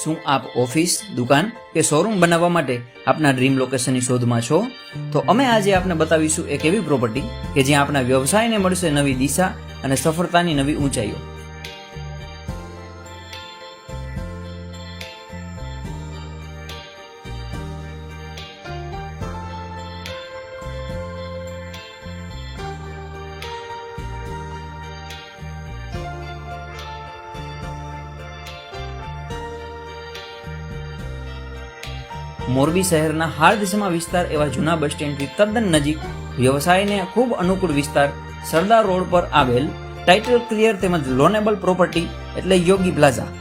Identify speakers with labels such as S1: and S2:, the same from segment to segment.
S1: શું આપ ઓફિસ, દુકાન કે શોરૂમ બનાવવા માટે આપના ડ્રીમ લોકેશનની શોધમાં છો? તો અમે આજે આપને બતાવીશું એક એવી પ્રોપર્ટી કે જ્યાં આપના વ્યવસાયને મળશે નવી દિશા અને સફળતાની નવી ઊંચાઈઓ. મોરબી શહેરના હાલ દિશામાં વિસ્તાર એવા જૂના બસ સ્ટેન્ડથી તદ્દન નજીક, વ્યવસાયને ખૂબ અનુકૂળ વિસ્તાર સરદાર રોડ પર આવેલ ટાઇટલ ક્લિયર તેમજ લોનેબલ પ્રોપર્ટી એટલે યોગી પ્લાઝા.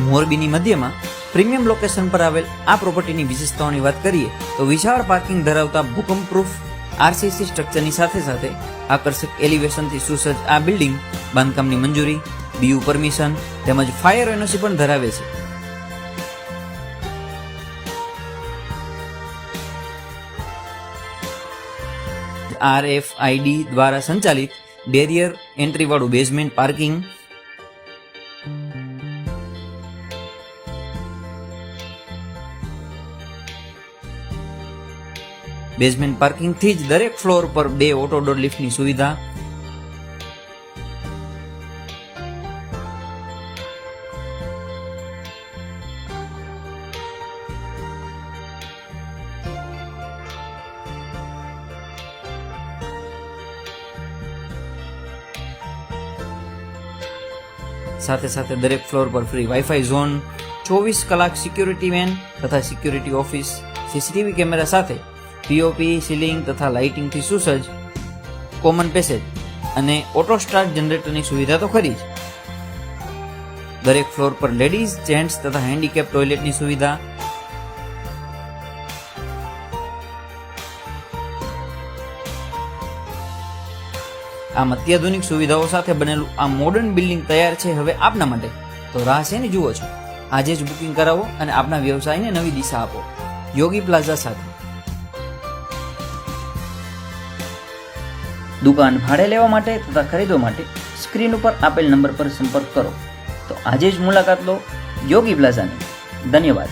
S1: મોરબીની મધ્યમાં પ્રીમિયમ લોકેશન પર આવેલ આ પ્રોપર્ટીની વિશેષતાઓની વાત કરીએ તો વિશાળ પાર્કિંગ ધરાવતા ભૂકંપપ્રૂફ આરસીસી સ્ટ્રક્ચરની સાથે સાથે આકર્ષક એલિવેશનથી સુસજ્જ આ બિલ્ડિંગ બાંધકામની મંજૂરી, બીયુ પરમિશન તેમજ ફાયર એનઓસી પણ ધરાવે છે. RFID દ્વારા સંચાલિત બેરિયર એન્ટ્રી વાળું બેઝમેન્ટ પાર્કિંગ, બેઝમેન્ટ પાર્કિંગથી જ દરેક ફ્લોર પર 2 ઓટો ડોર લિફ્ટની સુવિધા, સાથે સાથે દરેક ફ્લોર પર ફ્રી વાઈફાઈ ઝોન, 24 કલાક સિક્યુરિટી વેન તથા સિક્યુરિટી ઓફિસ, સીસીટીવી કેમેરા સાથે પીઓપી, સીલિંગ તથા લાઇટિંગથી સુસજ્જ કોમન પેસેજ અને ઓટો સ્ટાર્ટ જનરેટરની સુવિધા તો ખરી જ. દરેક ફ્લોર પર લેડીઝ, જેન્ટ્સ તથા હેન્ડીકેપ ટોયલેટની સુવિધા, આમ અત્યાધુનિક સુવિધાઓ સાથે બનેલું આ મોડર્ન બિલ્ડિંગ તૈયાર છે હવે આપના માટે. તો રાહ શેની જુઓ છો? આજે જ બુકિંગ કરાવો અને આપના વ્યવસાયને નવી દિશા આપો યોગી પ્લાઝા સાથે. દુકાન ભાડે લેવા માટે તથા ખરીદવા માટે સ્ક્રીન ઉપર આપેલ નંબર પર સંપર્ક કરો. તો આજે જ મુલાકાત લો યોગી પ્લાઝાની. ધન્યવાદ.